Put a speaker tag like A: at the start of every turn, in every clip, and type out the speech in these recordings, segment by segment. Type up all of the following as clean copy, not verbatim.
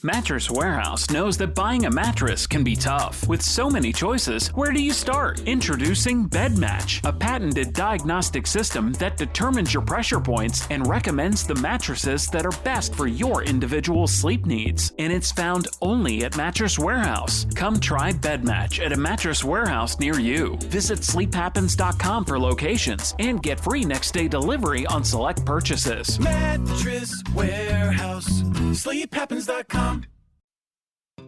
A: Mattress Warehouse knows that buying a mattress can be tough. With so many choices, where do you start? Introducing Bed Match, a patented diagnostic system that determines your pressure points and recommends the mattresses that are best for your individual sleep needs. And it's found only at Mattress Warehouse. Come try Bed Match at a Mattress Warehouse near you. Visit sleephappens.com for locations and get free next day delivery on select purchases.
B: Mattress Warehouse, sleephappens.com.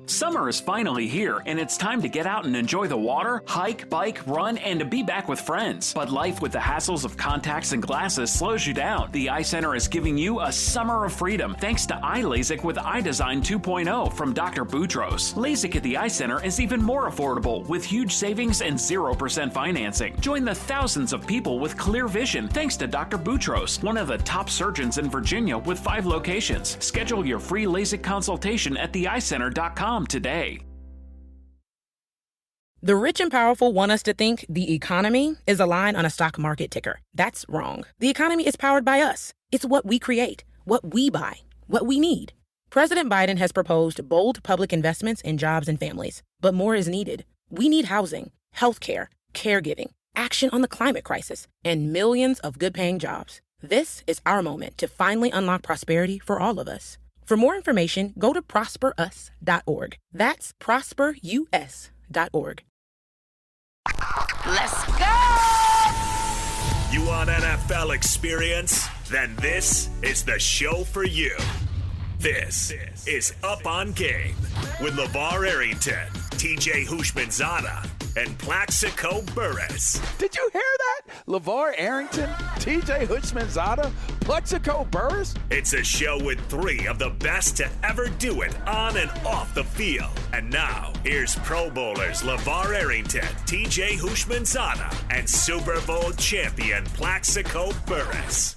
A: Summer is finally here, and it's time to get out and enjoy the water, hike, bike, run, and to be back with friends. But life with the hassles of contacts and glasses slows you down. The Eye Center is giving you a summer of freedom thanks to Eye LASIK with Eye Design 2.0 from Dr. Boutros. LASIK at the Eye Center is even more affordable with huge savings and 0% financing. Join the thousands of people with clear vision thanks to Dr. Boutros, one of the top surgeons in Virginia with 5 locations. Schedule your free LASIK consultation at theeyecenter.com today.
C: The rich and powerful want us to think the economy is a line on a stock market ticker. That's wrong. The economy is powered by us. It's what we create, what we buy, what we need. President Biden has proposed bold public investments in jobs and families, but more is needed. We need housing, healthcare, caregiving, action on the climate crisis, and millions of good-paying jobs. This is our moment to finally unlock prosperity for all of us. For more information, go to prosperus.org. That's prosperus.org.
D: Let's go!
E: You want NFL experience? Then this is the show for you. This is Up on Game with LeVar Arrington, TJ Hushmanzada, and Plaxico Burress.
F: Did you hear that? LeVar Arrington, TJ Hushmanzada, Plaxico Burress?
E: It's a show with 3 of the best to ever do it on and off the field. And now, here's Pro Bowlers LeVar Arrington, TJ Hushmanzada, and Super Bowl champion Plaxico Burress.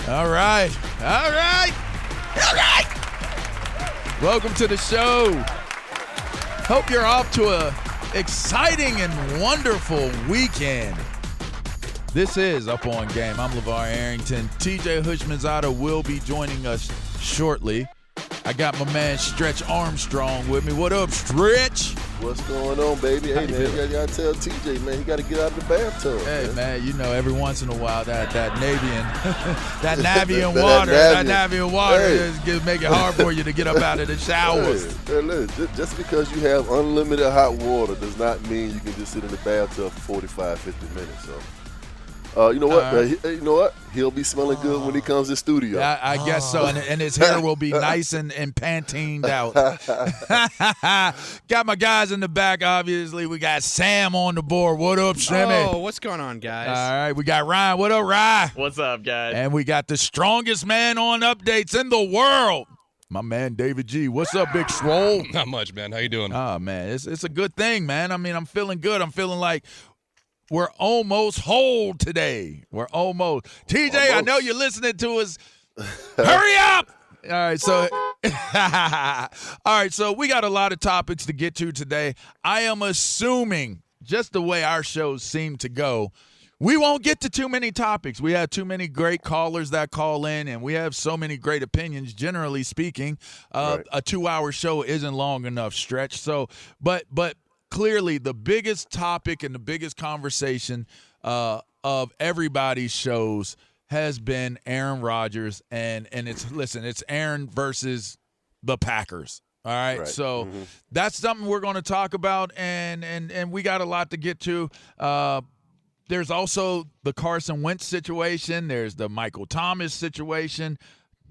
F: All right. Welcome to the show. Hope you're off to a exciting and wonderful weekend. This is Up on Game. I'm LeVar Arrington. TJ Hushmanzada will be joining us shortly. I got my man Stretch Armstrong with me. What up, Stretch?
G: What's going on, baby? Hey, man, you gotta tell TJ, man, he gotta get out of the bathtub.
F: Hey, man, you know, every once in a while that Navian water is gonna make it hard for you to get up out of the showers.
G: Hey, listen, just because you have unlimited hot water does not mean you can just sit in the bathtub for 45, 50 minutes. So, you know what? He'll be smelling good when he comes to studio.
F: I guess so, and his hair will be nice and pantined out. Got my guys in the back, obviously. We got Sam on the board. What up, Sammy?
H: Oh, what's going on, guys?
F: All right, we got Ryan. What up, Ryan?
I: What's up, guys?
F: And we got the strongest man on updates in the world, my man David G. What's up, Big Swole?
J: Not much, man. How you doing?
F: Oh, man, it's a good thing, man. I mean, I'm feeling good. I'm feeling like we're almost whole today. We're almost. TJ, I know you're listening to us. Hurry up! All right, so we got a lot of topics to get to today. I am assuming, just the way our shows seem to go, we won't get to too many topics. We have too many great callers that call in, and we have so many great opinions, generally speaking. Right. A 2-hour show isn't long enough, Stretch. So, but clearly, the biggest topic and the biggest conversation of everybody's shows has been Aaron Rodgers, and it's Aaron versus the Packers. All right, so that's something we're going to talk about, and we got a lot to get to. There's also the Carson Wentz situation. There's the Michael Thomas situation.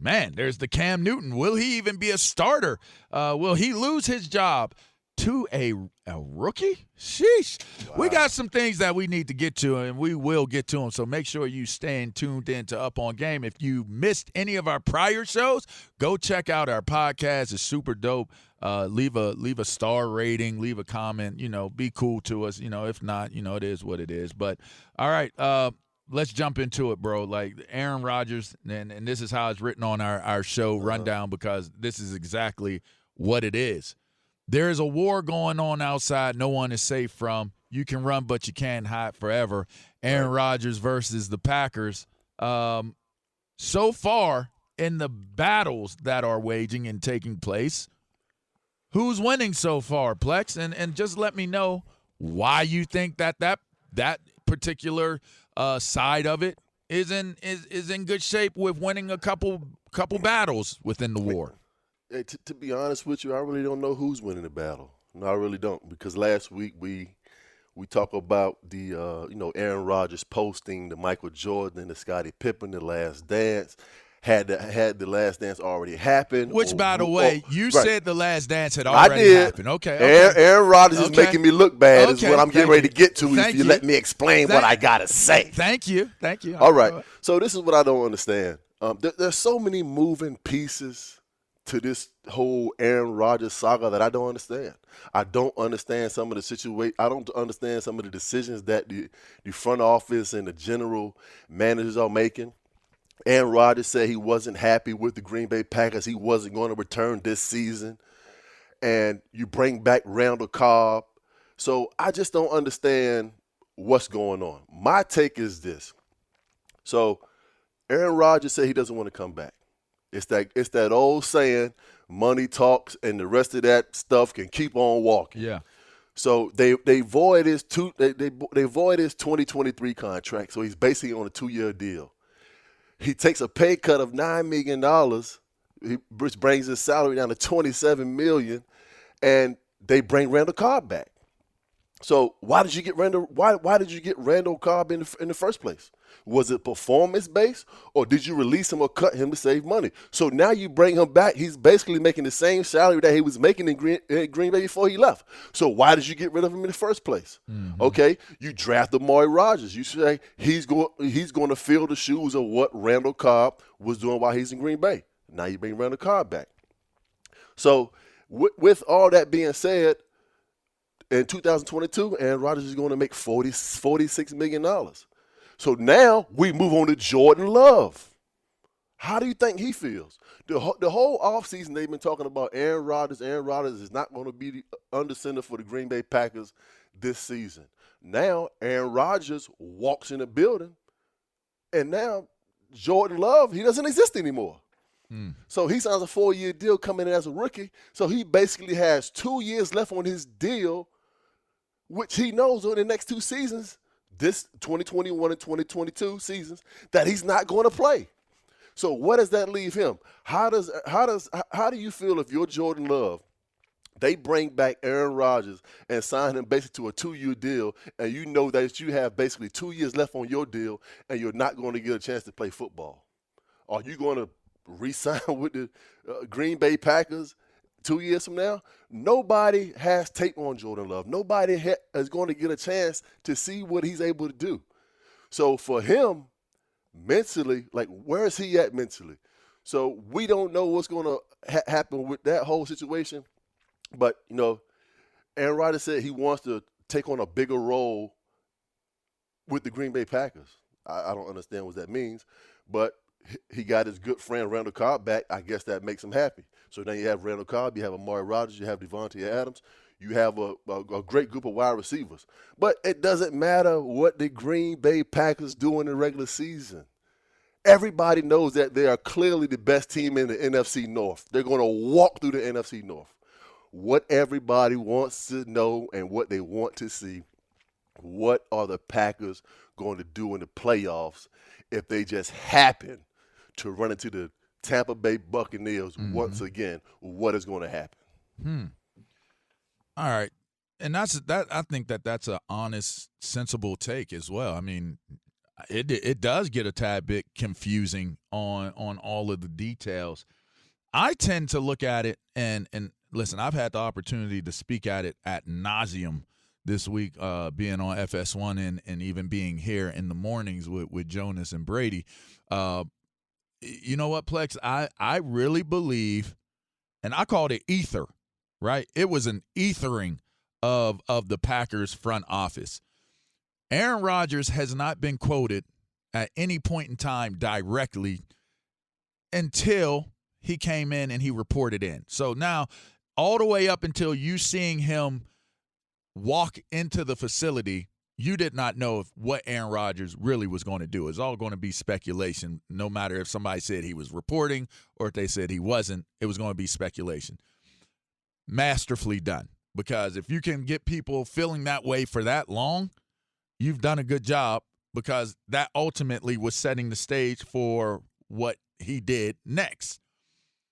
F: Man, there's the Cam Newton. Will he even be a starter? Will he lose his job to a rookie? Sheesh. Wow. We got some things that we need to get to, and we will get to them. So make sure you stay tuned in to Up on Game. If you missed any of our prior shows, go check out our podcast. It's super dope. Leave a star rating, leave a comment, be cool to us. If not, it is what it is. But all right, let's jump into it, bro. Like Aaron Rodgers, and this is how it's written on our show rundown, because this is exactly what it is. There is a war going on outside no one is safe from. You can run, but you can't hide forever. Aaron Rodgers versus the Packers. So far, in the battles that are waging and taking place, who's winning so far, Plex? And just let me know why you think that particular side of it is in good shape with winning a couple battles within the war.
G: Hey, to be honest with you, I really don't know who's winning the battle. No, I really don't, because last week we talk about the Aaron Rodgers posting the Michael Jordan and the Scottie Pippen, the Last Dance. Had the Last Dance already happened?
F: Which, by the way, you
G: right.
F: said the Last Dance had already happened. Okay.
G: Aaron Rodgers is making me look bad. Is what I'm getting ready to get to.
F: Thank
G: if you let me explain what I gotta say.
F: Thank you.
G: All right. So this is what I don't understand. There's so many moving pieces to this whole Aaron Rodgers saga that I don't understand. I don't understand some of the situation. I don't understand some of the decisions that the front office and the general managers are making. Aaron Rodgers said he wasn't happy with the Green Bay Packers. He wasn't going to return this season. And you bring back Randall Cobb. So I just don't understand what's going on. My take is this. So Aaron Rodgers said he doesn't want to come back. It's that old saying, money talks, and the rest of that stuff can keep on walking.
F: Yeah.
G: So they void his 2023 contract. So he's basically on a 2-year deal. He takes a pay cut of $9 million, which brings his salary down to $27 million, and they bring Randall Cobb back. So why did you get Randall? Why did you get Randall Cobb in the first place? Was it performance based, or did you release him or cut him to save money? So now you bring him back. He's basically making the same salary that he was making in Green Bay before he left. So why did you get rid of him in the first place? Mm-hmm. Okay, you draft Amari Rodgers. You say he's going to fill the shoes of what Randall Cobb was doing while he's in Green Bay. Now you bring Randall Cobb back. So with all that being said, in 2022, Aaron Rodgers is going to make $46 million. So now we move on to Jordan Love. How do you think he feels? The whole offseason they've been talking about Aaron Rodgers. Aaron Rodgers is not going to be the under center for the Green Bay Packers this season. Now Aaron Rodgers walks in the building, and now Jordan Love, he doesn't exist anymore. So he signs a 4-year deal coming in as a rookie. So he basically has 2 years left on his deal, which he knows on the next 2 seasons, this 2021 and 2022 seasons, that he's not going to play. So what does that leave him? How do you feel if you're Jordan Love, they bring back Aaron Rodgers and sign him basically to a 2-year deal, and you know that you have basically 2 years left on your deal, and you're not going to get a chance to play football? Are you going to re-sign with the Green Bay Packers 2 years from now? Nobody has tape on Jordan Love. Nobody is going to get a chance to see what he's able to do. So for him, mentally, like, where is he at mentally? So we don't know what's going to happen with that whole situation. But, Aaron Rodgers said he wants to take on a bigger role with the Green Bay Packers. I don't understand what that means, but he got his good friend Randall Cobb back. I guess that makes him happy. So now you have Randall Cobb, you have Amari Rodgers, you have Devontae Adams, you have a great group of wide receivers. But it doesn't matter what the Green Bay Packers do in the regular season. Everybody knows that they are clearly the best team in the NFC North. They're going to walk through the NFC North. What everybody wants to know and what they want to see, what are the Packers going to do in the playoffs if they just happen to run into the Tampa Bay Buccaneers once again? What is going to happen?
F: All right. And I think that's an honest, sensible take as well. I mean, it does get a tad bit confusing on all of the details. I tend to look at it and listen, I've had the opportunity to speak at it ad nauseum this week, being on FS1 and even being here in the mornings with Jonas and Brady. You know what, Plex? I really believe, and I called it ether, right? It was an ethering of the Packers front office. Aaron Rodgers has not been quoted at any point in time directly until he came in and he reported in. So now, all the way up until you seeing him walk into the facility, you did not know what Aaron Rodgers really was going to do. It's all going to be speculation, no matter if somebody said he was reporting or if they said he wasn't. It was going to be speculation. Masterfully done, because if you can get people feeling that way for that long, you've done a good job, because that ultimately was setting the stage for what he did next.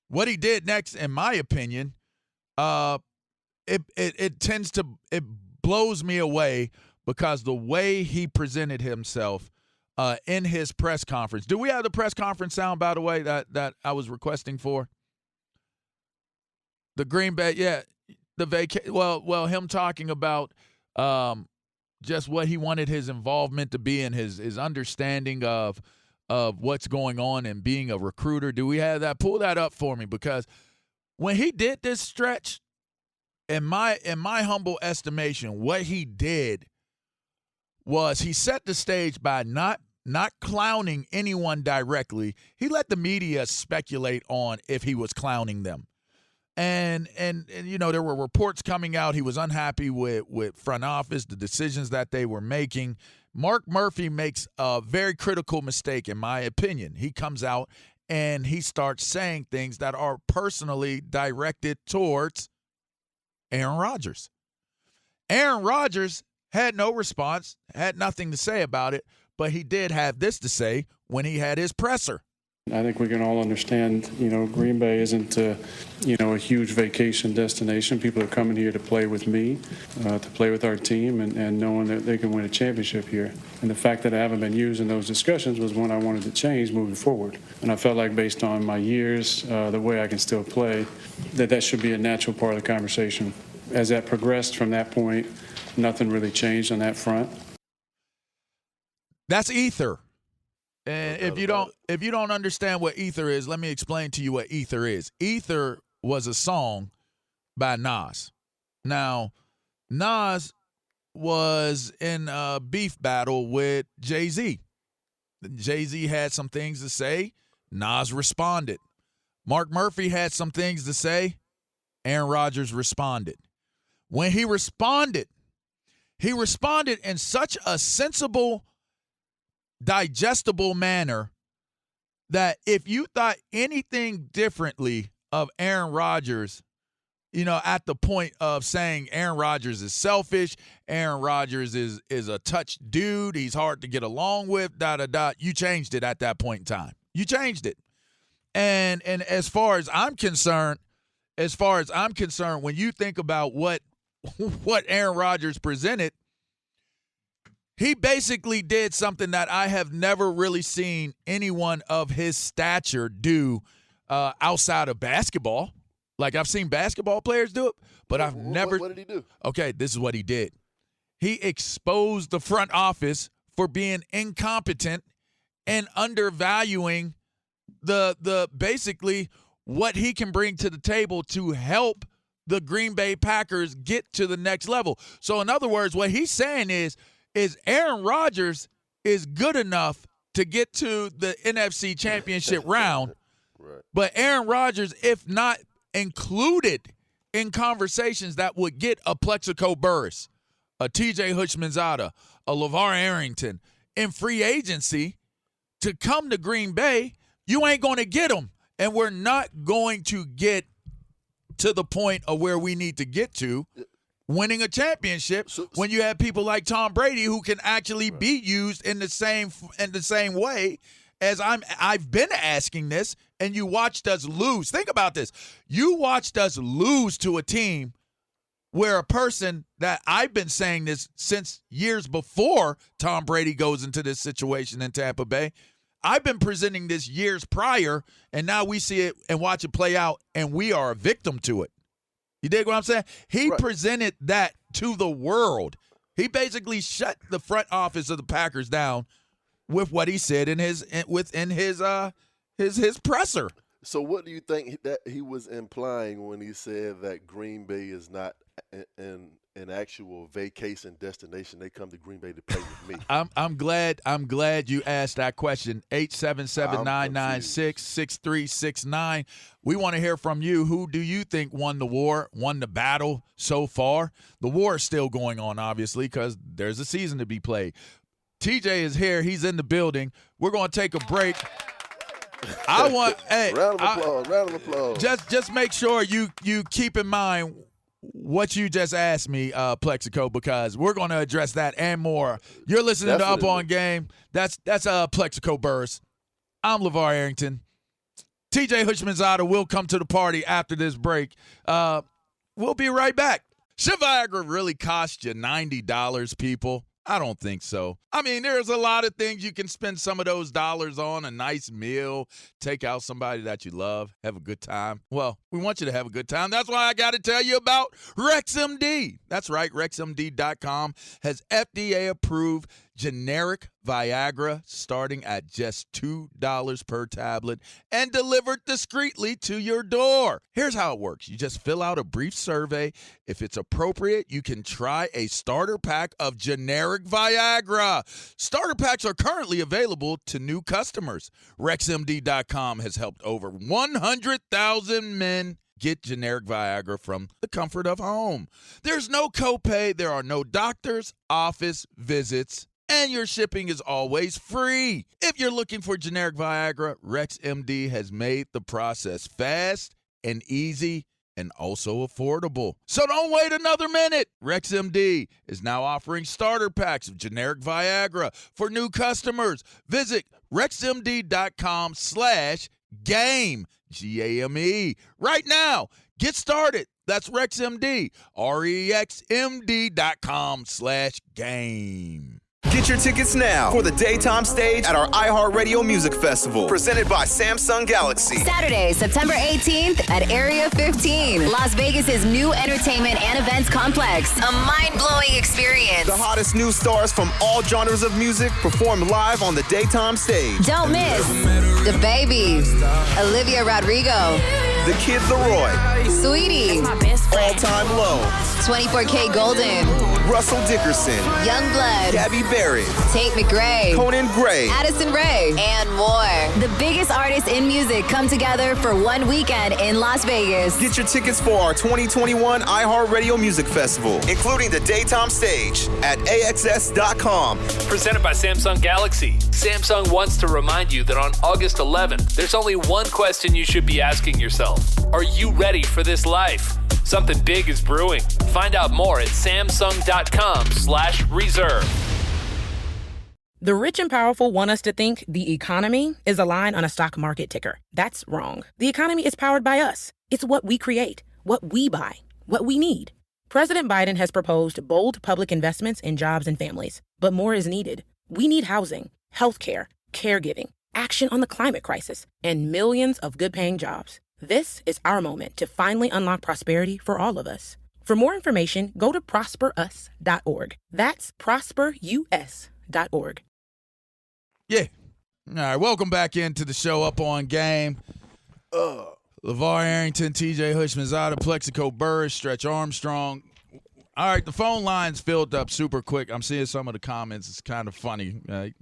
F: What he did next, in my opinion, it blows me away, because the way he presented himself in his press conference. Do we have the press conference sound, by the way, that I was requesting for? The Green Bay, yeah, well, him talking about just what he wanted his involvement to be and his understanding of what's going on and being a recruiter. Do we have that? Pull that up for me, because when he did this stretch, in my humble estimation, what he did was he set the stage by not clowning anyone directly. He let the media speculate on if he was clowning them. And you know, there were reports coming out. He was unhappy with front office, the decisions that they were making. Mark Murphy makes a very critical mistake, in my opinion. He comes out and he starts saying things that are personally directed towards Aaron Rodgers. Aaron Rodgers had no response, had nothing to say about it, but he did have this to say when he had his presser.
D: I think we can all understand, Green Bay isn't, a huge vacation destination. People are coming here to play with me, to play with our team, and knowing that they can win a championship here. And the fact that I haven't been used in those discussions was one I wanted to change moving forward. And I felt like, based on my years, the way I can still play, that should be a natural part of the conversation. As that progressed from that point, nothing really changed on that front.
F: That's ether. And if you don't understand what ether is, let me explain to you what ether is. Ether was a song by Nas. Now, Nas was in a beef battle with Jay-Z. Jay-Z had some things to say. Nas responded. Mark Murphy had some things to say. Aaron Rodgers responded. When he responded in such a sensible, digestible manner that if you thought anything differently of Aaron Rodgers, at the point of saying Aaron Rodgers is selfish, Aaron Rodgers is a touch dude, he's hard to get along with, you changed it at that point in time. You changed it. And as far as I'm concerned, when you think about what Aaron Rodgers presented, he basically did something that I have never really seen anyone of his stature do outside of basketball. Like, I've seen basketball players do it, but I've never.
G: What did he do? Okay,
F: this is what he did. He exposed the front office for being incompetent and undervaluing the basically what he can bring to the table to help the Green Bay Packers get to the next level. So, in other words, what he's saying is Aaron Rodgers is good enough to get to the NFC Championship round,
G: right.
F: But Aaron Rodgers, if not included in conversations that would get a Plexico Burress, a TJ Houshmandzadeh, a LeVar Arrington in free agency to come to Green Bay, you ain't going to get them. And we're not going to get to the point of where we need to get to, winning a championship, when you have people like Tom Brady who can actually be used in the same way as I've been asking this, and you watched us lose. Think about this. You watched us lose to a team where a person that I've been saying this since years before Tom Brady goes into this situation in Tampa Bay. I've been presenting this years prior, and now we see it and watch it play out, and we are a victim to it. You dig what I'm saying? He presented that to the world. He basically shut the front office of the Packers down with what he said in his presser.
G: So what do you think that he was implying when he said that Green Bay is not an actual vacation destination, they come to Green Bay to play with me.
F: I'm glad you asked that question. 877-996-6369. We want to hear from you. Who do you think won the battle so far? The war is still going on, obviously, because there's a season to be played. TJ is here. He's in the building. We're going to take a break. Round of applause. Just make sure you keep in mind what you just asked me, Plexico, because we're going to address that and more. You're listening to Up On Game. That's Plexico Burris. I'm LeVar Arrington. TJ Hushmanzada will come to the party after this break. We'll be right back. Should Viagra really cost you $90, people? I don't think so. I mean, there's a lot of things you can spend some of those dollars on, a nice meal, take out somebody that you love, have a good time. Well, we want you to have a good time. That's why I got to tell you about RexMD. That's right, RexMD.com has FDA-approved generic Viagra starting at just $2 per tablet and delivered discreetly to your door. Here's how it works. You just fill out a brief survey. If it's appropriate, you can try a starter pack of generic Viagra. Starter packs are currently available to new customers. RexMD.com has helped over 100,000 men get generic Viagra from the comfort of home. There's no copay. There are no doctor's office visits. And your shipping is always free. If you're looking for generic Viagra, RexMD has made the process fast and easy and also affordable. So don't wait another minute. RexMD is now offering starter packs of generic Viagra for new customers. Visit RexMD.com/game, G-A-M-E, right now. Get started. That's RexMD, RexMD.com/game.
H: Get your tickets now for the daytime stage at our iHeartRadio Music Festival, presented by Samsung Galaxy.
I: Saturday, September 18th at Area 15, Las Vegas' new entertainment and events complex. A mind-blowing experience.
H: The hottest new stars from all genres of music perform live on the daytime stage.
I: Don't miss The Baby, Olivia Rodrigo,
H: The Kid Leroy,
I: Sweetie,
H: All Time Low,
I: 24K Golden,
H: Russell Dickerson,
I: Youngblood,
H: Gabby Barrett,
I: Tate McRae,
H: Conan Gray,
I: Addison Rae, and more. The biggest artists in music come together for one weekend in Las Vegas.
H: Get your tickets for our 2021 iHeartRadio Music Festival, including the daytime stage at AXS.com.
J: Presented by Samsung Galaxy. Samsung wants to remind you that on August 11th, there's only one question you should be asking yourself. Are you ready for this life? Something big is brewing. Find out more at Samsung.com/reserve.
C: The rich and powerful want us to think the economy is a line on a stock market ticker. That's wrong. The economy is powered by us. It's what we create, what we buy, what we need. President Biden has proposed bold public investments in jobs and families, but more is needed. We need housing, healthcare, caregiving, action on the climate crisis, and millions of good-paying jobs. This is our moment to finally unlock prosperity for all of us. For more information, go to prosperus.org. That's prosperus.org.
F: Yeah. All right, welcome back into the show, Up On Game. LeVar Arrington, TJ Hushmanzada, Plexico Burris, Stretch Armstrong. All right, the phone line's filled up super quick. I'm seeing some of the comments. It's kind of funny. It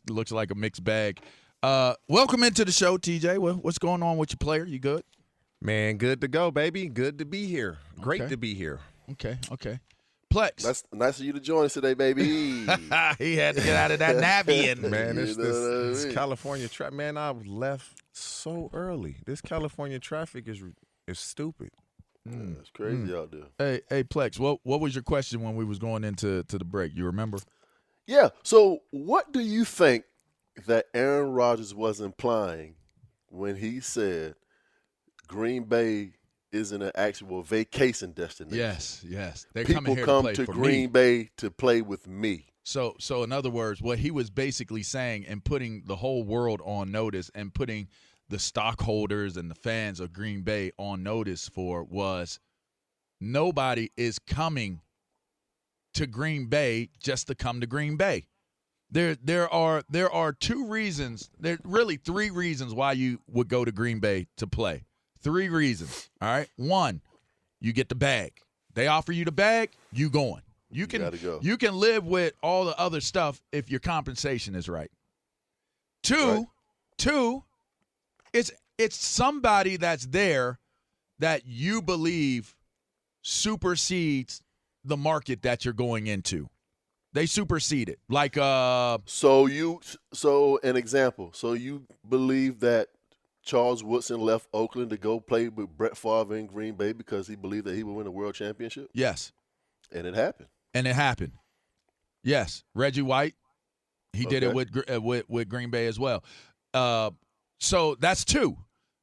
F: looks like a mixed bag. Welcome into the show, TJ. What's going on with your player? You good?
K: Man, good to go, baby. Good to be here. Great to be here.
F: Okay. Plex.
G: That's nice of you to join us today, baby.
F: He had to get out of that Navian.
K: Man, this California traffic. Man, I left so early. This California traffic is stupid.
G: It's crazy out there.
F: Hey, Plex, what was your question when we was going into the break? You remember?
G: Yeah. So what do you think that Aaron Rodgers was implying when he said Green Bay isn't an actual vacation destination?
F: Yes. They're
G: People
F: coming here
G: come
F: to play for
G: Green
F: me.
G: Bay to play with me.
F: So in other words, what he was basically saying and putting the whole world on notice and putting the stockholders and the fans of Green Bay on notice for was nobody is coming to Green Bay just to come to Green Bay. There are two reasons. There are really three reasons why you would go to Green Bay to play. Three reasons. All right. One, you get the bag. They offer you the bag, you going. You
G: gotta go.
F: You can live with all the other stuff if your compensation is right. Two, it's somebody that's there that you believe supersedes the market that you're going into. They supersede it. Like
G: So an example. So you believe that Charles Woodson left Oakland to go play with Brett Favre in Green Bay because he believed that he would win a world championship?
F: Yes.
G: And it happened.
F: Yes. Reggie White, he did it with Green Bay as well. So that's 2.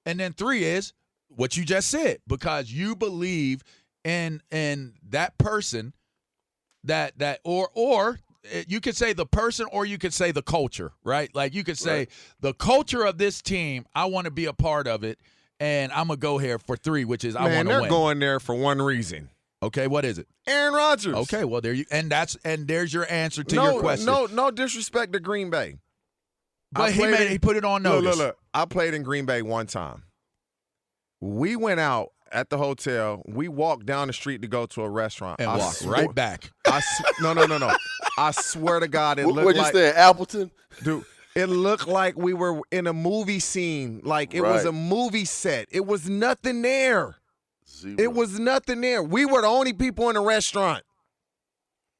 F: And then 3 is what you just said, because you believe in that person that or you could say the person, or you could say the culture, right? Like you could say the culture of this team, I want to be a part of it, and I'm going to go here for 3, which is I want to win.
K: They're going there for one reason.
F: Okay, what is it?
K: Aaron Rodgers.
F: Okay, well there you and there's your answer to your question.
K: No disrespect to Green Bay.
F: But he put it on notice.
K: Look. I played in Green Bay one time. We went out at the hotel. We walked down the street to go to a restaurant.
F: And walked right back.
K: No. I swear to God, it looked
G: like. Where'd you stay, Appleton?
K: Dude, it looked like we were in a movie scene. Like it was a movie set. It was nothing there.
G: Zero.
K: It was nothing there. We were the only people in the restaurant.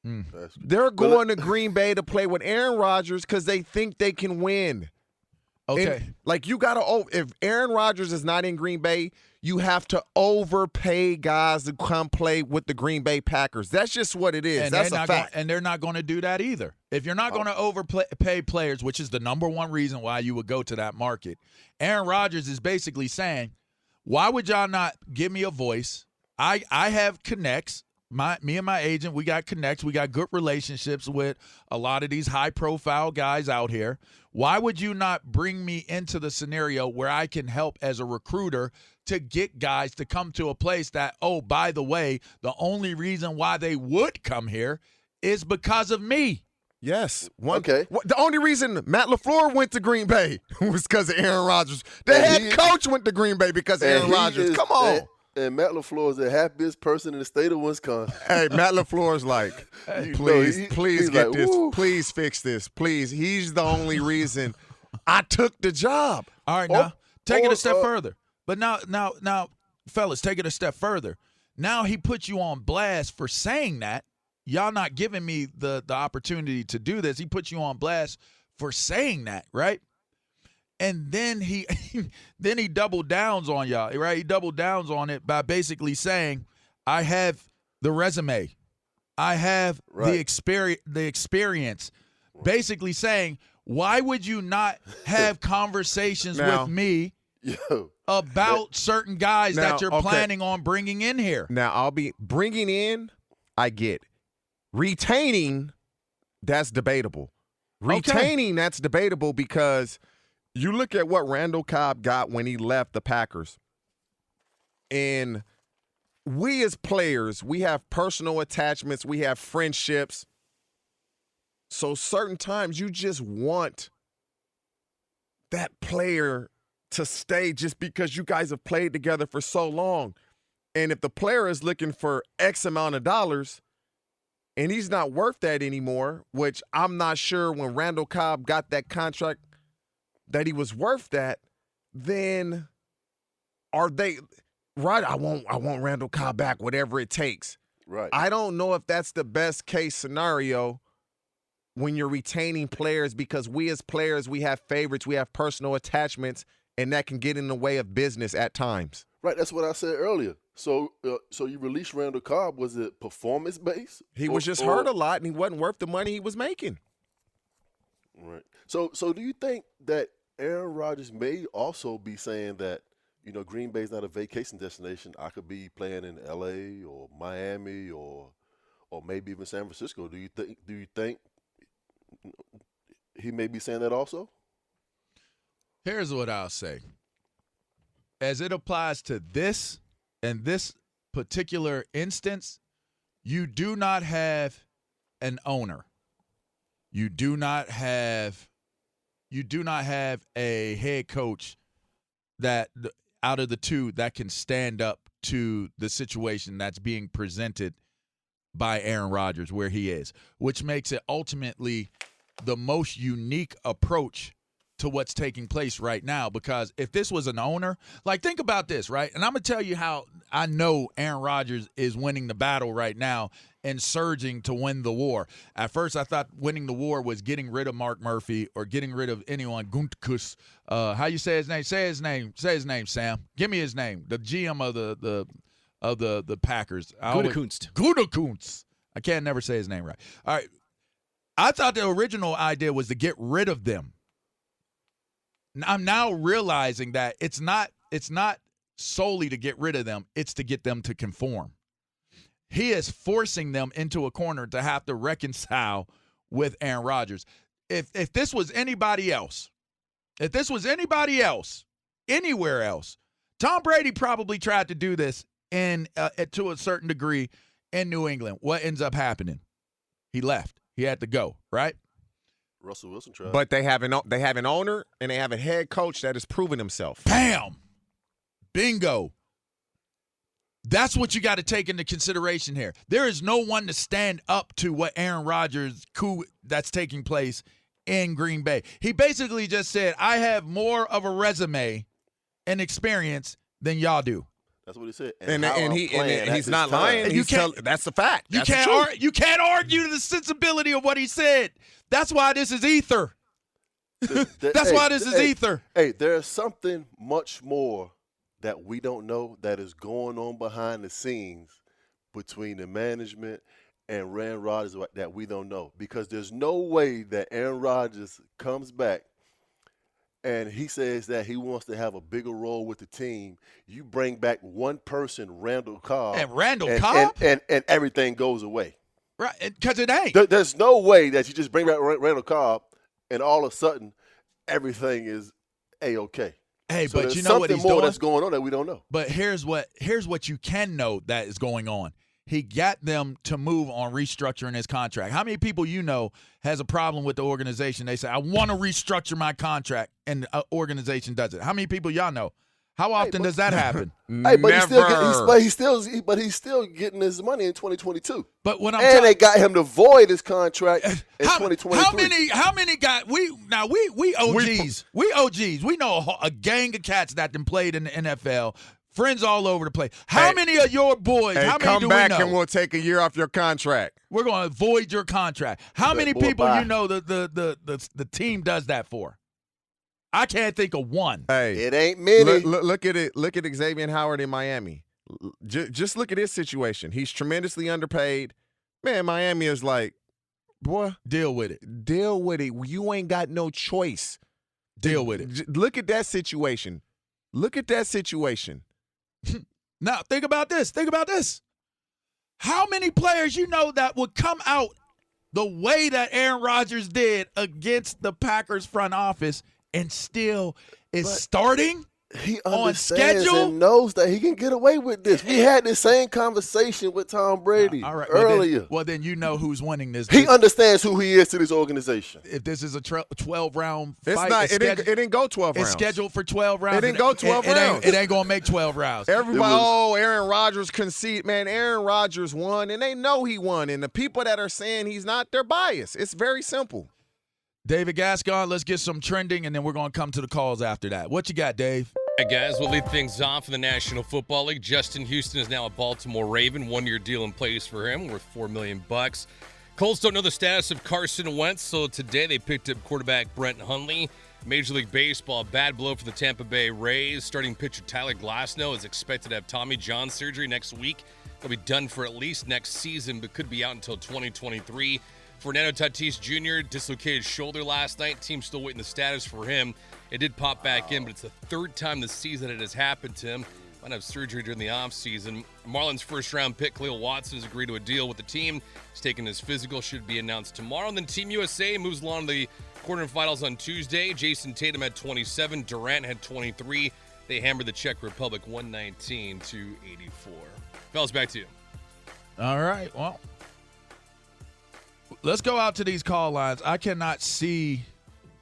F: Mm.
K: They're going to Green Bay to play with Aaron Rodgers because they think they can win.
F: Okay.
K: And, like, you got to – if Aaron Rodgers is not in Green Bay, you have to overpay guys to come play with the Green Bay Packers. That's just what it is.
F: And
K: that's a fact.
F: And they're not going to do that either. If you're not going to overpay players, which is the number one reason why you would go to that market, Aaron Rodgers is basically saying, why would y'all not give me a voice? I have connects. Me and my agent, we got connects. We got good relationships with a lot of these high-profile guys out here. Why would you not bring me into the scenario where I can help as a recruiter to get guys to come to a place that, oh, by the way, the only reason why they would come here is because of me?
K: Yes.
G: Okay.
K: The only reason Matt LaFleur went to Green Bay was because of Aaron Rodgers. The head coach went to Green Bay because of Aaron Rodgers. Come on.
G: And Matt LaFleur is the happiest person in the state of Wisconsin.
K: Hey, Matt LaFleur's like, please get this. Woo. Please fix this. Please. He's the only reason I took the job.
F: All right, now, take it a step further. But now, fellas, take it a step further. Now he puts you on blast for saying that. Y'all not giving me the opportunity to do this. He puts you on blast for saying that, right? And then he doubled downs on y'all, right? He doubled downs on it by basically saying, I have the resume. I have the experience. Basically saying, why would you not have conversations with me about certain guys that you're planning on bringing in here?
K: Now, I'll be bringing in, I get. Retaining, that's debatable. Retaining, that's debatable because – you look at what Randall Cobb got when he left the Packers. And we as players, we have personal attachments. We have friendships. So certain times you just want that player to stay just because you guys have played together for so long. And if the player is looking for X amount of dollars and he's not worth that anymore, which I'm not sure when Randall Cobb got that contract that he was worth that, then are they right? I want Randall Cobb back, whatever it takes.
G: Right.
K: I don't know if that's the best case scenario when you're retaining players because we as players, we have favorites, we have personal attachments, and that can get in the way of business at times.
G: Right. That's what I said earlier. So you released Randall Cobb. Was it performance based?
K: He was just hurt a lot, and he wasn't worth the money he was making.
G: Right. So do you think that Aaron Rodgers may also be saying that, Green Bay's not a vacation destination. I could be playing in L.A. or Miami or maybe even San Francisco. Do you think he may be saying that also?
F: Here's what I'll say. As it applies to this and this particular instance, you do not have an owner. You do not have a head coach that out of the two that can stand up to the situation that's being presented by Aaron Rodgers where he is, which makes it ultimately the most unique approach to what's taking place right now. Because if this was an owner, like, think about this, right? And I'm going to tell you how I know Aaron Rodgers is winning the battle right now and surging to win the war. At first, I thought winning the war was getting rid of Mark Murphy or getting rid of anyone. Guntkus, how you say his name? Say his name. Say his name, Sam. Give me his name. The GM of the Packers. Gutekunst. I can't never say his name right. All right. I thought the original idea was to get rid of them. I'm now realizing that it's not solely to get rid of them, it's to get them to conform. He is forcing them into a corner to have to reconcile with Aaron Rodgers. If this was anybody else, anywhere else, Tom Brady probably tried to do this to a certain degree in New England. What ends up happening? He left. He had to go, right?
G: Russell Wilson tried.
K: But they have an owner and they have a head coach that has proven himself.
F: Bam! Bingo. That's what you got to take into consideration here. There is no one to stand up to what Aaron Rodgers' coup that's taking place in Green Bay. He basically just said, I have more of a resume and experience than y'all do.
G: That's what he said.
K: And he's not lying. That's the fact.
F: You can't argue the sensibility of what he said. That's why this is ether. That's why this is ether.
G: Hey, there's something much more that we don't know that is going on behind the scenes between the management and Aaron Rodgers that we don't know. Because there's no way that Aaron Rodgers comes back and he says that he wants to have a bigger role with the team. You bring back one person, Randall Cobb. And everything goes away.
F: Right, because it ain't.
G: There's no way that you just bring back Randall Cobb and all of a sudden everything is A-okay.
F: Hey,
G: so
F: but you know what he's doing?
G: Something more that's going on that we don't know.
F: But here's what you can know that is going on. He got them to move on restructuring his contract. How many people you know has a problem with the organization? They say, I want to restructure my contract, and the organization does it. How many people y'all know? How often does that happen?
G: Hey, but he's still getting his money in 2022.
F: But when
G: they got him to void his contract in 2023.
F: How many got we OGs. We OGs. We know a gang of cats that then played in the NFL. Friends all over the place. How many of your boys? How many do we know?
K: Come back and we'll take a year off your contract.
F: We're going to void your contract. How many people you know the team does that for? I can't think of one.
K: Hey,
G: it ain't many.
K: Look at it. Look at Xavier Howard in Miami. Just look at his situation. He's tremendously underpaid. Man, Miami is like, boy,
F: deal with it.
K: Deal with it. You ain't got no choice.
F: Deal with it.
K: Look at that situation. Look at that situation.
F: Now, think about this. Think about this. How many players you know that would come out the way that Aaron Rodgers did against the Packers front office and still is starting
G: he
F: on
G: understands
F: schedule?
G: And knows that he can get away with this. We had the same conversation with Tom Brady earlier.
F: Well, then you know who's winning this.
G: He understands who he is to this organization.
F: If this is a 12-round
K: it's
F: fight,
K: not. It didn't go 12 rounds.
F: It's scheduled for 12 rounds.
K: It didn't go 12 rounds.
F: It ain't going to make 12 rounds.
K: Everybody, Aaron Rodgers concede. Man, Aaron Rodgers won, and they know he won. And the people that are saying he's not, they're biased. It's very simple.
F: David Gascon, let's get some trending, and then we're going to come to the calls after that. What you got, Dave?
L: Hey, guys, we'll lead things off in the National Football League. Justin Houston is now a Baltimore Raven. One-year deal in place for him, worth $4 million. Colts don't know the status of Carson Wentz, so today they picked up quarterback Brent Hundley. Major League Baseball, bad blow for the Tampa Bay Rays. Starting pitcher Tyler Glasnow is expected to have Tommy John surgery next week. He'll be done for at least next season, but could be out until 2023. Fernando Tatis Jr. dislocated shoulder last night. Team's still waiting the status for him. It did pop back in, but it's the third time this season it has happened to him. Might have surgery during the offseason. Marlins first-round pick Khalil Watson has agreed to a deal with the team. He's taking his physical, should be announced tomorrow. And then Team USA moves along to the quarterfinals on Tuesday. Jason Tatum had 27. Durant had 23. They hammered the Czech Republic 119-84. Fellas, back to you.
F: All right, well, let's go out to these call lines. I cannot see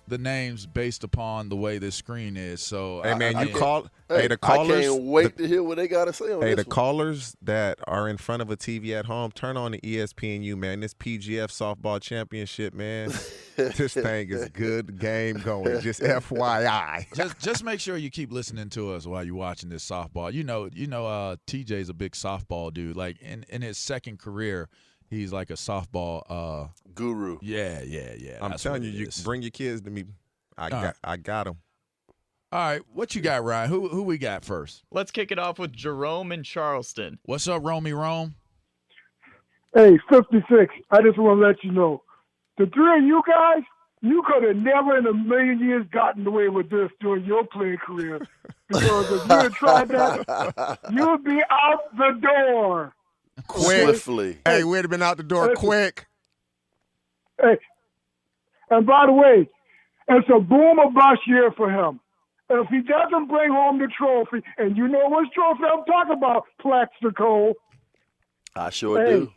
F: the names based upon the way this screen is. So,
K: hey man,
G: the callers.
K: I
G: can't wait to hear what they got to say on this.
K: Hey, the
G: one.
K: callers that are in front of a TV at home, turn on the ESPNU, man. This PGF softball championship, man. This thing is a good game going. Just FYI.
F: Just make sure you keep listening to us while you're watching this softball. You know, TJ's a big softball dude. Like in his second career, he's like a softball
G: guru.
F: Yeah.
K: I'm telling you, you bring your kids to me. I got them.
F: All right, what you got, Ryan? Who we got first?
M: Let's kick it off with Jerome in Charleston.
F: What's up, Romy Rome?
N: Hey, 56, I just want to let you know, the three of you guys, you could have never in a million years gotten away with this during your playing career. Because if you had tried that, you would be out the door.
G: Swiftly.
K: Hey, we'd have been out the door quick.
N: Hey, and by the way, it's a boom or bust year for him. And if he doesn't bring home the trophy, and you know which trophy I'm talking about, Plaxico.
G: I sure do.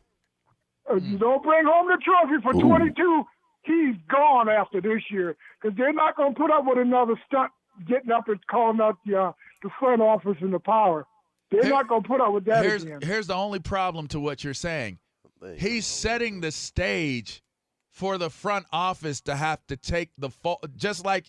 N: If you don't bring home the trophy for 22, he's gone after this year. Because they're not going to put up with another stunt getting up and calling out the front office and the power. They're not going to put up with that again.
F: Here's the only problem to what you're saying. He's setting the stage for the front office to have to take the fall. Just like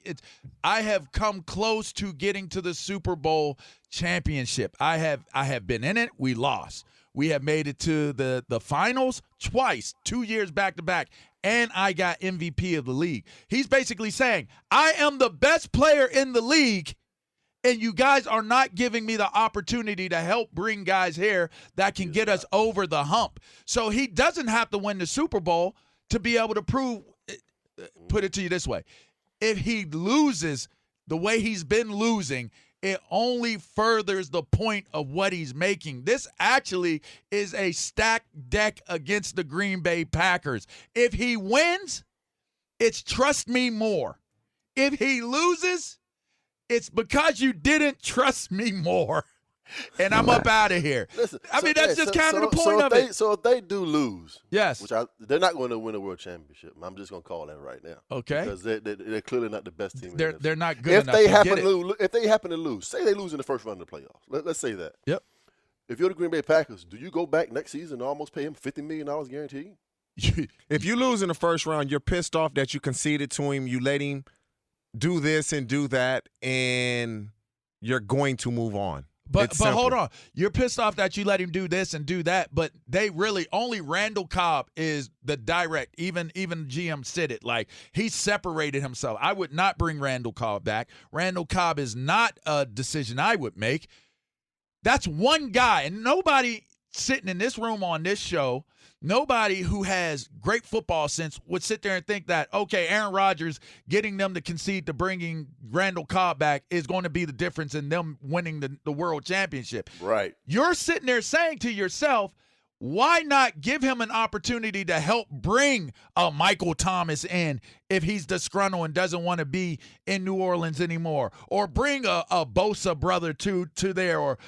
F: I have come close to getting to the Super Bowl championship. I have been in it. We lost. We have made it to the finals twice, 2 years back to back, and I got MVP of the league. He's basically saying, I am the best player in the league, and you guys are not giving me the opportunity to help bring guys here that can get us over the hump. So he doesn't have to win the Super Bowl to be able to prove, put it to you this way, if he loses the way he's been losing, it only furthers the point of what he's making. This actually is a stacked deck against the Green Bay Packers. If he wins, it's trust me more. If he loses, it's because you didn't trust me more. And I'm up out of here.
G: Listen,
F: that's just kind of the point of it.
G: So if they do lose,
F: yes,
G: which they're not going to win a world championship. I'm just going to call that right now.
F: Okay,
G: because they're clearly not the best team.
F: They're not good enough to get it.
G: If they happen to lose, say they lose in the first round of the playoffs. Let's say that.
F: Yep.
G: If you're the Green Bay Packers, do you go back next season and almost pay him $50 million guaranteed?
K: If you lose in the first round, you're pissed off that you conceded to him. You let him do this and do that, and you're going to move on.
F: But hold on. You're pissed off that you let him do this and do that, but they really only Randall Cobb is the direct. Even GM said it. Like, he separated himself. I would not bring Randall Cobb back. Randall Cobb is not a decision I would make. That's one guy, and nobody sitting in this room on this show, nobody who has great football sense would sit there and think that, okay, Aaron Rodgers getting them to concede to bringing Randall Cobb back is going to be the difference in them winning the world championship.
G: Right.
F: You're sitting there saying to yourself, why not give him an opportunity to help bring a Michael Thomas in if he's disgruntled and doesn't want to be in New Orleans anymore, or bring a Bosa brother to there, or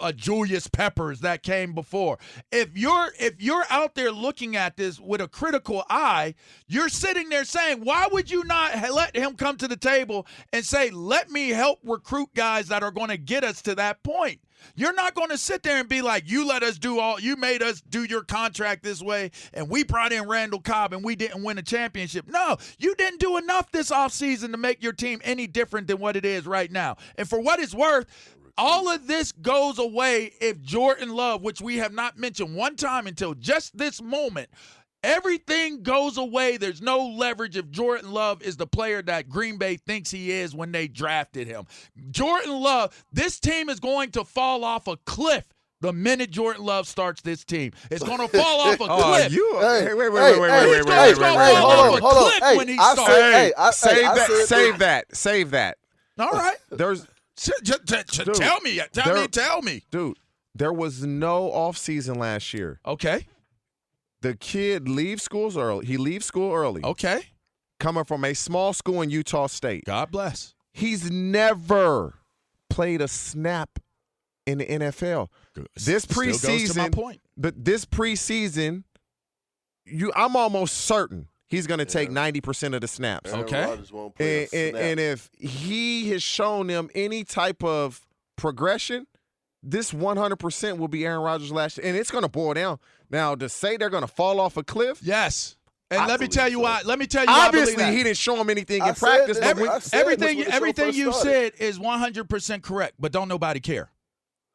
F: a Julius Peppers that came before. If you're out there looking at this with a critical eye, you're sitting there saying, why would you not let him come to the table and say, let me help recruit guys that are going to get us to that point? You're not going to sit there and be like, you made us do your contract this way, and we brought in Randall Cobb and we didn't win a championship. No, you didn't do enough this offseason to make your team any different than what it is right now. And for what it's worth, all of this goes away if Jordan Love, which we have not mentioned one time until just this moment, everything goes away. There's no leverage if Jordan Love is the player that Green Bay thinks he is when they drafted him. Jordan Love, this team is going to fall off a cliff the minute Jordan Love starts this team. It's going to fall off a cliff.
K: Save that.
F: All right. Tell me.
K: Dude, there was no offseason last year.
F: Okay.
K: The kid leaves school early.
F: Okay.
K: Coming from a small school in Utah State.
F: God bless.
K: He's never played a snap in the NFL. This preseason,
F: goes to my point.
K: But this preseason, I'm almost certain he's going to take 90% of the snaps.
G: Aaron Rodgers won't play a snap.
K: And if he has shown them any type of progression, this 100% will be Aaron Rodgers last year. And it's going to boil down. Now, to say they're going to fall off a cliff?
F: Yes. And let me tell you why.
K: Obviously, he didn't show him anything in practice.
F: Everything you said is 100% correct, but don't nobody care.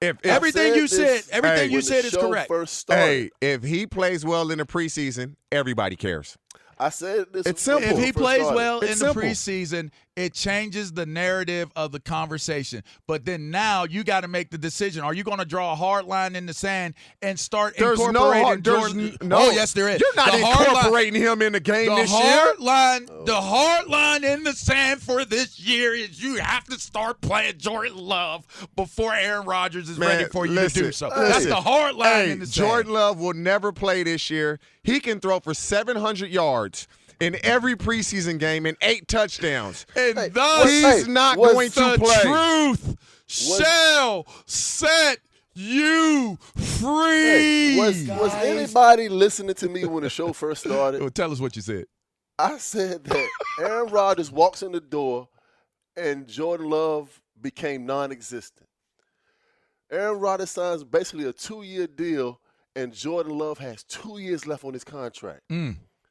K: If
F: everything you said is correct.
K: Hey, if he plays well in the preseason, everybody cares.
G: I said this.
K: It's simple.
F: If he plays well in the preseason, it changes the narrative of the conversation. But then now you got to make the decision. Are you going to draw a hard line in the sand and start incorporating Jordan? Oh, yes, there is.
K: You're not incorporating him in the game this year.
F: The hard line in the sand for this year is you have to start playing Jordan Love before Aaron Rodgers is ready for you to do so. That's the hard line in the sand.
K: Jordan Love will never play this year. He can throw for 700 yards in every preseason game and 8 touchdowns.
F: And thus,
K: he's not going to play.
F: Truth shall set you free.
G: Was anybody listening to me when the show first started?
F: Well, tell us what you said.
G: I said that Aaron Rodgers walks in the door and Jordan Love became non-existent. Aaron Rodgers signs basically a 2-year deal, and Jordan Love has 2 years left on his contract.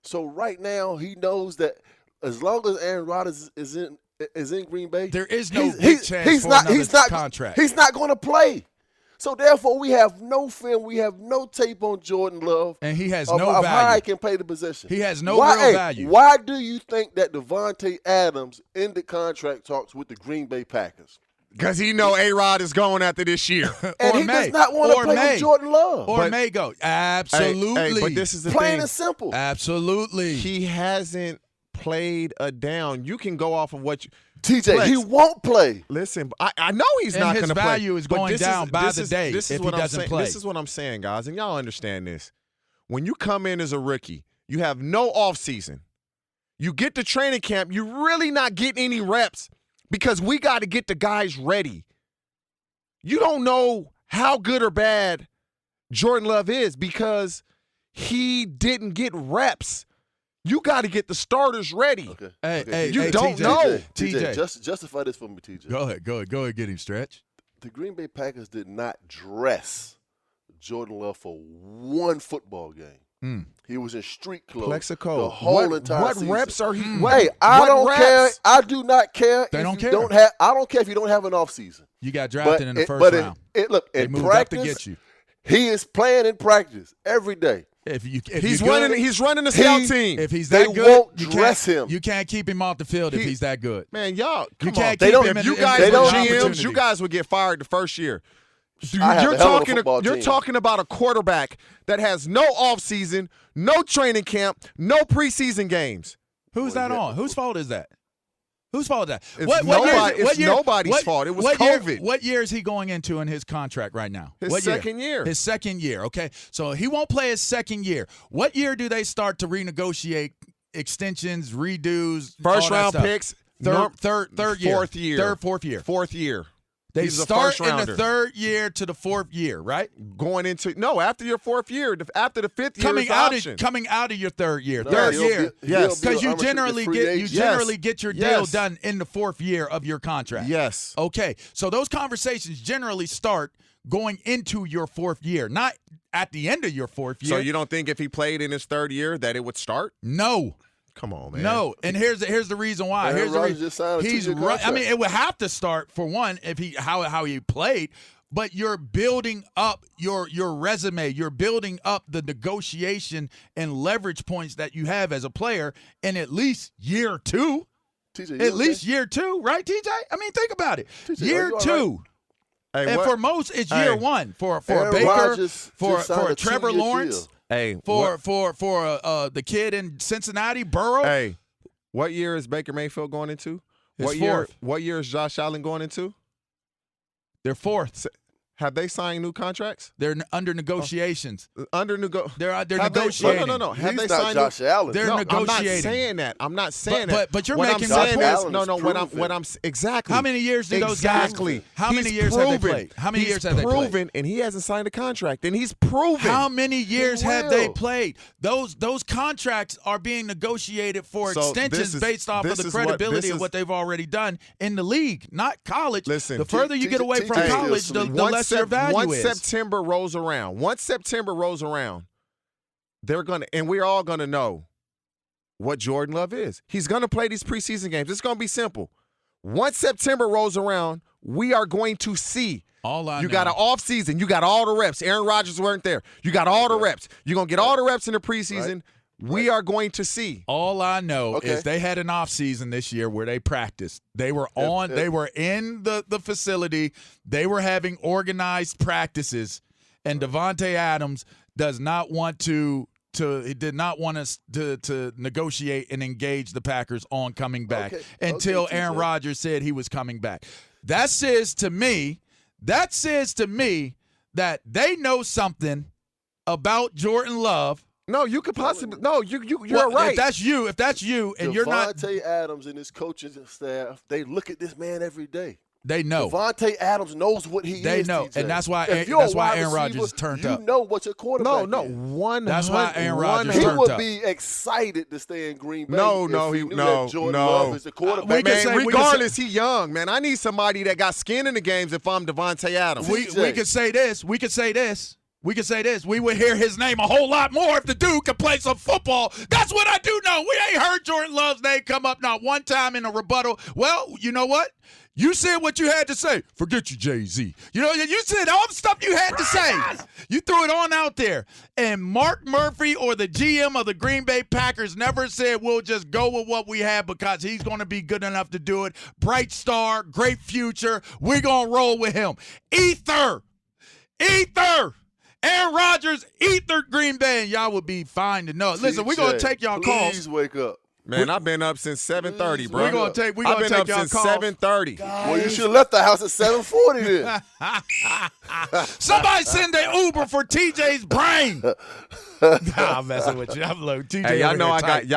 G: So right now he knows that as long as Aaron Rodgers is in Green Bay,
F: there is no big chance for another contract.
G: He's not going to play. So therefore, we have no film, we have no tape on Jordan Love,
F: and he has
G: no
F: value.
G: How he can play the position.
F: He has no real value.
G: Why do you think that Devontae Adams ended contract talks with the Green Bay Packers?
K: Because he know A-Rod is going after this year.
G: And he does not want to play with Jordan Love.
F: Or may go. Absolutely.
K: But this is the
G: Plain
K: thing.
G: and simple.
F: Absolutely.
K: He hasn't played a down. You can go off of what you –
G: TJ, he won't play.
K: Listen, I know he's not going to play.
F: His value is going down by the day if he doesn't play.
K: This is what I'm saying, guys, and y'all understand this. When you come in as a rookie, you have no offseason. You get to training camp, you're really not getting any reps because we got to get the guys ready. You don't know how good or bad Jordan Love is because he didn't get reps. You got to get the starters ready.
G: Okay.
K: You don't know.
G: TJ, justify this for me, TJ.
F: Go ahead, get him, Stretch.
G: The Green Bay Packers did not dress Jordan Love for one football game. He was in street clothes
K: Plexico.
G: the whole entire season.
K: What reps are he?
G: I don't care. I do not care.
F: They don't care.
G: I don't care if you don't have an offseason.
F: You got drafted in the first round.
G: Look,
F: they
G: in
F: moved
G: practice,
F: up to get you.
G: He is playing in practice every day.
F: If
K: he's running the scout team.
F: If he's that
G: they
F: good,
G: won't dress him.
F: You can't keep him off the field if he's that good.
K: Man, y'all,
F: you
K: come
F: can't
K: on.
F: keep him
K: If you
F: in
K: guys
F: the
K: were
F: opportunity.
K: GMs, you guys would get fired the first year.
G: You're
K: talking about a quarterback that has no offseason, no training camp, no preseason games.
F: Who's that on? Whose fault is that? Whose fault is that?
K: It's nobody's fault. It was COVID.
F: What year is he going into in his contract right now?
K: His second year.
F: His second year, okay. So he won't play his second year. What year do they start to renegotiate extensions, redos,
K: first round picks?
F: Third year.
K: Fourth year.
F: Fourth year. They
K: He's
F: start in the third year to the fourth year, right?
K: After your fourth year, after the fifth year,
F: coming out of your third year,
K: yes,
F: because you generally get your deal done in the fourth year of your contract.
K: Yes.
F: Okay, so those conversations generally start going into your fourth year, not at the end of your fourth year.
K: So you don't think if he played in his third year that it would start?
F: No.
K: Come on, man.
F: No, and here's the reason why. It would have to start for one if how he played, but you're building up your resume. You're building up the negotiation and leverage points that you have as a player in at least year two.
G: TJ,
F: at least year two, right, TJ? I mean, think about it.
G: TJ,
F: year two.
G: Right?
F: And for most, it's year one. For Baker, for Trevor Lawrence. For the kid in Cincinnati, Burrow.
K: Hey, what year is Baker Mayfield going into?
F: Fourth.
K: What year is Josh Allen going into?
F: They're fourth.
K: Have they signed new contracts?
F: They're under negotiations.
K: They're
F: negotiating.
K: No. Have
G: He's
K: they
G: not
K: signed?
G: Josh Allen.
F: They're
K: I'm
F: negotiating.
K: not saying that.
F: But you're
K: what
F: making
K: I'm saying
F: my
K: is,
F: point.
K: what I'm exactly.
F: How many years do those guys?
K: Exactly.
F: How many
K: He's
F: years have they
K: proven.
F: played? How many
K: He's
F: years have they played?
K: proven, and he hasn't signed a contract, and he's proven.
F: How many years
G: He
F: have they
G: will.
F: played? Those contracts are being negotiated for
K: So
F: extensions based off of the credibility of what they've already done in the league, not college.
K: Listen,
F: the further you get away from college, the less your value is.
K: September rolls around, they're gonna, and we're all gonna know what Jordan Love is. He's gonna play these preseason games. It's gonna be simple. Once September rolls around, we are going to see. You got an off season. You got all the reps. Aaron Rodgers weren't there. You got all the reps. You're gonna get all the reps in the preseason. Right. We are going to see.
F: All I know is they had an off season this year where they practiced. They were they were in the facility. They were having organized practices. And Davante Adams did not want us to negotiate and engage the Packers on coming back until Aaron Rodgers said he was coming back. That says to me that they know something about Jordan Love.
K: No, you could possibly you're right.
F: If that's you, and you're not
G: Davante Adams and his coaching staff, they look at this man every day.
F: They know.
G: Davante Adams knows what he is.
F: They know,
G: TJ.
F: and that's why Aaron Rodgers is turned up.
G: You know what your quarterback is.
F: That's why Aaron Rodgers
G: He
F: turned
G: would
F: up.
G: be excited to stay in Green Bay.
K: No,
G: if he knew that Jordan Love is the quarterback.
K: Regardless, he young, man. I need somebody that got skin in the games if I'm Davante Adams.
F: We could say this. We would hear his name a whole lot more if the dude could play some football. That's what I do know. We ain't heard Jordan Love's name come up not one time in a rebuttal. Well, you know what? You said what you had to say. Forget you, Jay-Z. You know, you said all the stuff you had to say. You threw it on out there. And Mark Murphy or the GM of the Green Bay Packers never said we'll just go with what we have because he's going to be good enough to do it. Bright star, great future. We're going to roll with him. Ether. Aaron Rodgers, Ether Green Bay, and y'all would be fine to know. Listen, we're going to take y'all calls.
G: Please wake up.
K: Man, I've been up since 7:30, bro.
F: We're gonna take
K: I've been
F: y'all
K: up since
F: calls.
K: 7:30.
G: Well, you should have left the house at 7:40 then.
F: Somebody send an Uber for TJ's brain. Nah, I'm messing with you. I'm low. TJ,
K: hey, y'all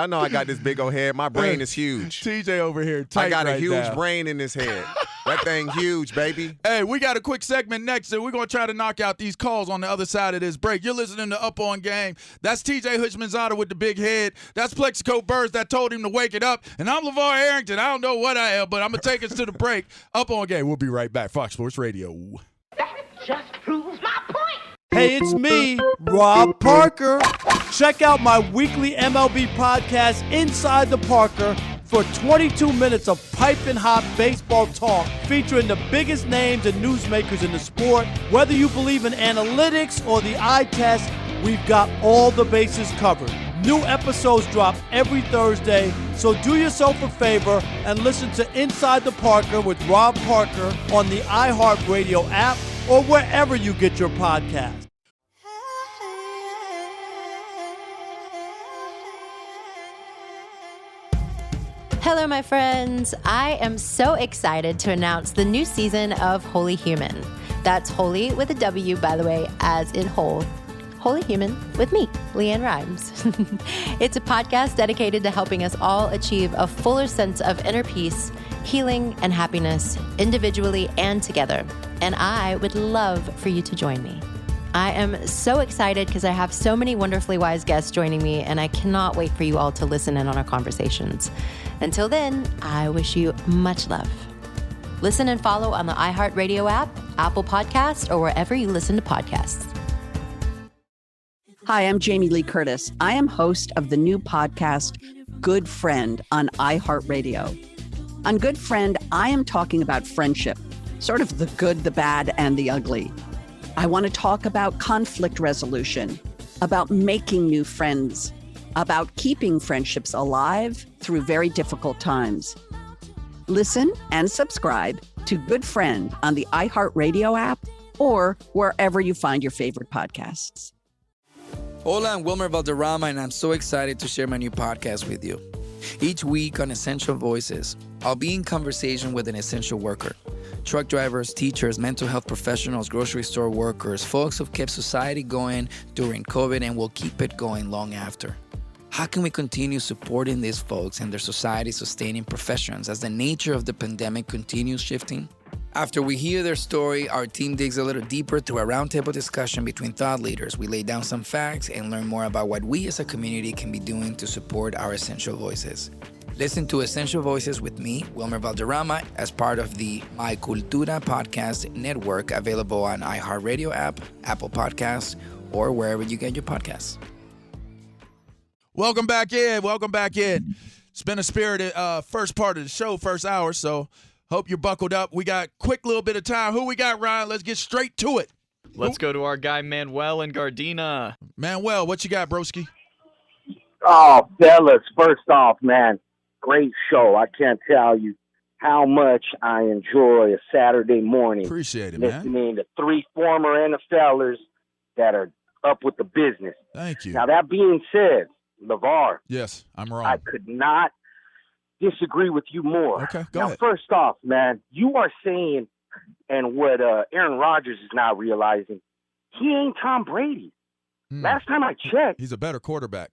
K: know I got this big old head. My brain is huge.
F: TJ over here tight.
K: I got a huge
F: now.
K: brain in this head. That thing huge, baby.
F: Hey, we got a quick segment next, so we're going to try to knock out these calls on the other side of this break. You're listening to Up On Game. That's TJ Hushmanzada with the big head. That's Plexico Burrs that told him to wake it up. And I'm LeVar Arrington. I don't know what I am, but I'm going to take us to the break. Up On Game. We'll be right back. Fox Sports Radio.
O: That just proves my point.
P: Hey, it's me, Rob Parker. Check out my weekly MLB podcast, Inside the Parker, for 22 minutes of piping hot baseball talk featuring the biggest names and newsmakers in the sport. Whether you believe in analytics or the eye test, we've got all the bases covered. New episodes drop every Thursday, so do yourself a favor and listen to Inside the Parker with Rob Parker on the iHeartRadio app or wherever you get your podcast.
Q: Hello, my friends. I am so excited to announce the new season of Holy Human. That's holy with a W, by the way, as in whole. Holy Human with me, Leanne Rhymes. It's a podcast dedicated to helping us all achieve a fuller sense of inner peace, healing, and happiness, individually and together. And I would love for you to join me. I am so excited because I have so many wonderfully wise guests joining me, and I cannot wait for you all to listen in on our conversations. Until then, I wish you much love. Listen and follow on the iHeartRadio app, Apple Podcasts, or wherever you listen to podcasts.
R: Hi, I'm Jamie Lee Curtis. I am host of the new podcast, Good Friend, on iHeartRadio. On Good Friend, I am talking about friendship, sort of the good, the bad, and the ugly. I want to talk about conflict resolution, about making new friends, about keeping friendships alive through very difficult times. Listen and subscribe to Good Friend on the iHeartRadio app or wherever you find your favorite podcasts.
S: Hola, I'm Wilmer Valderrama, and I'm so excited to share my new podcast with you. Each week on Essential Voices, I'll be in conversation with an essential worker, Truck drivers, teachers, mental health professionals, grocery store workers, folks who've kept society going during COVID and will keep it going long after. How can we continue supporting these folks and their society-sustaining professions as the nature of the pandemic continues shifting? After we hear their story, our team digs a little deeper through a roundtable discussion between thought leaders. We lay down some facts and learn more about what we as a community can be doing to support our essential voices. Listen to Essential Voices with me, Wilmer Valderrama, as part of the My Cultura podcast network, available on iHeartRadio app, Apple Podcasts, or wherever you get your podcasts.
F: Welcome back in. It's been a spirited first part of the show, first hour, so hope you're buckled up. We got a quick little bit of time. Who we got, Ryan? Let's get straight to it.
M: Let's go to our guy Manuel in Gardena.
F: Manuel, what you got, broski?
T: Oh, fellas, first off, man, great show. I can't tell you how much I enjoy a Saturday morning.
F: Appreciate it, man.
T: Listening to three former NFLers that are up with the business.
F: Thank you.
T: Now, that being said, LeVar.
F: Yes, I'm wrong.
T: I could not disagree with you more.
F: Okay, go
T: now,
F: ahead.
T: First off, man, you are saying, and what Aaron Rodgers is not realizing, he ain't Tom Brady. Last time I checked,
F: he's a better quarterback.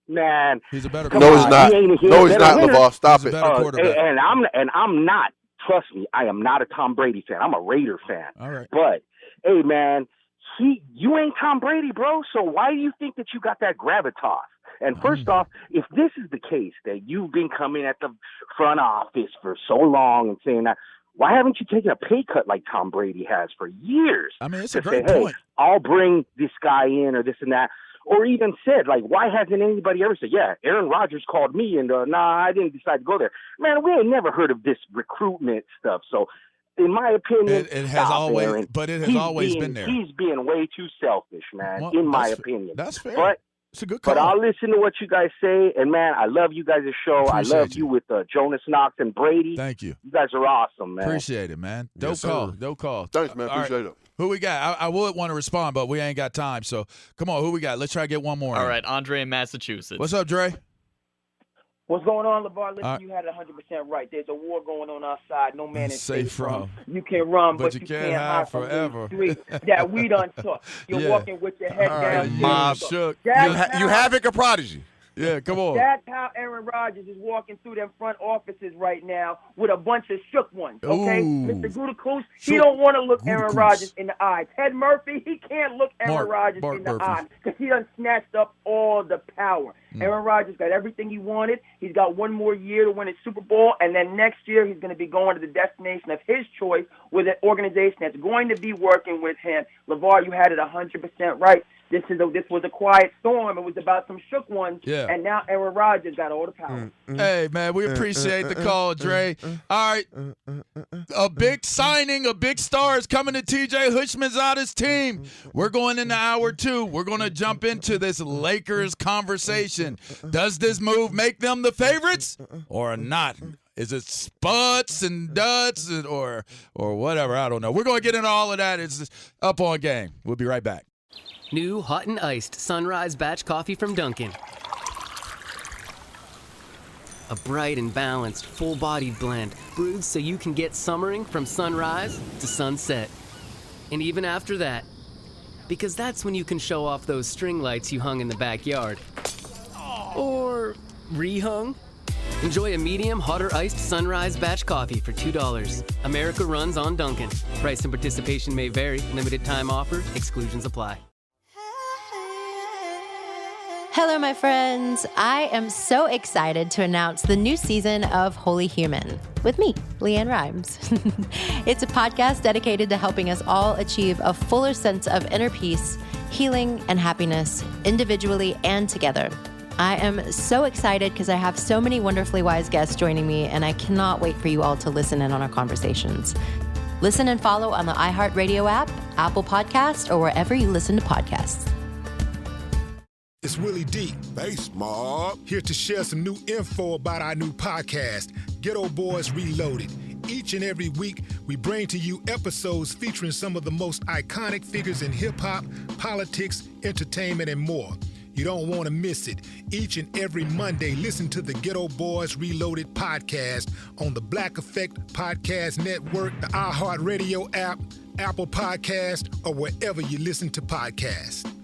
T: Man,
F: he's a better.
G: No, he's not. No, he's not, LeVar. Stop it.
T: And I'm not. Trust me, I am not a Tom Brady fan. I'm a Raider fan.
F: All right.
T: But hey, man, you ain't Tom Brady, bro. So why do you think that you got that gravitas? And first off, if this is the case that you've been coming at the front office for so long and saying that, why haven't you taken a pay cut like Tom Brady has for years?
F: I mean, it's
T: to
F: a great
T: say,
F: point.
T: Hey, I'll bring this guy in or this and that. Or even said, like, why hasn't anybody ever said, yeah, Aaron Rodgers called me and, nah, I didn't decide to go there. Man, we ain't never heard of this recruitment stuff. So, in my opinion,
F: it has always,
T: Aaron.
F: But it has always been there.
T: He's being way too selfish, man,
F: Well,
T: in my
F: that's
T: opinion.
F: That's fair.
T: But
F: it's a good call.
T: But I'll listen to what you guys say, and man, I love you guys' show.
F: Appreciate
T: I love you with Jonas Knox and Brady.
F: Thank you.
T: You guys are awesome, man.
F: Appreciate it, man. Dope
G: Yes,
F: call.
G: sir.
F: Dope call.
G: Thanks, man.
F: All
G: Appreciate it.
F: Who we got? I would want to respond, but we ain't got time. So come on, who we got? Let's try to get one more.
M: All
F: in.
M: right, Andre in Massachusetts.
F: What's up, Dre?
U: What's going on, LeVar? Listen, you had it 100% right. There's a war going on outside. No man is safe from. You can run, but you can't hide
F: forever.
U: From the street that we done took. You're walking with your head down.
F: Mob shook.
K: You havoc a prodigy.
F: Yeah, come on.
U: That's how Aaron Rodgers is walking through them front offices right now with a bunch of shook ones, okay?
F: Ooh.
U: Mr. Gutekunst, he don't want to look Aaron Rodgers in the eye. Ted Murphy, he can't look Aaron Rodgers in the eye because he done snatched up all the power. Aaron Rodgers got everything he wanted. He's got one more year to win a Super Bowl, and then next year he's going to be going to the destination of his choice with an organization that's going to be working with him. LeVar, you had it 100% right. This was a quiet storm. It was about some shook ones, and now Aaron Rodgers got all the power.
F: Hey, man, we appreciate the call, Dre. All right, a big signing, a big star is coming to TJ Hushmanzada's team. We're going into hour 2. We're going to jump into this Lakers conversation. Does this move make them the favorites or not? Is it spuds and duds or whatever? I don't know. We're going to get into all of that. It's just Up On Game. We'll be right back.
V: New hot and iced Sunrise Batch Coffee from Dunkin'. A bright and balanced, full-bodied blend brewed so you can get summering from sunrise to sunset. And even after that, because that's when you can show off those string lights you hung in the backyard. Or rehung. Enjoy a medium, hot or iced Sunrise Batch Coffee for $2. America runs on Dunkin'. Price and participation may vary. Limited time offer. Exclusions apply.
Q: Hello, my friends. I am so excited to announce the new season of Holy Human with me, Leanne Rhymes. It's a podcast dedicated to helping us all achieve a fuller sense of inner peace, healing, and happiness, individually and together. I am so excited because I have so many wonderfully wise guests joining me, and I cannot wait for you all to listen in on our conversations. Listen and follow on the iHeartRadio app, Apple Podcasts, or wherever you listen to podcasts.
W: It's Willie D. Bass Mob. Here to share some new info about our new podcast, Ghetto Boys Reloaded. Each and every week, we bring to you episodes featuring some of the most iconic figures in hip-hop, politics, entertainment, and more. You don't want to miss it. Each and every Monday, listen to the Ghetto Boys Reloaded podcast on the Black Effect Podcast Network, the iHeartRadio app, Apple Podcast, or wherever you listen to podcasts.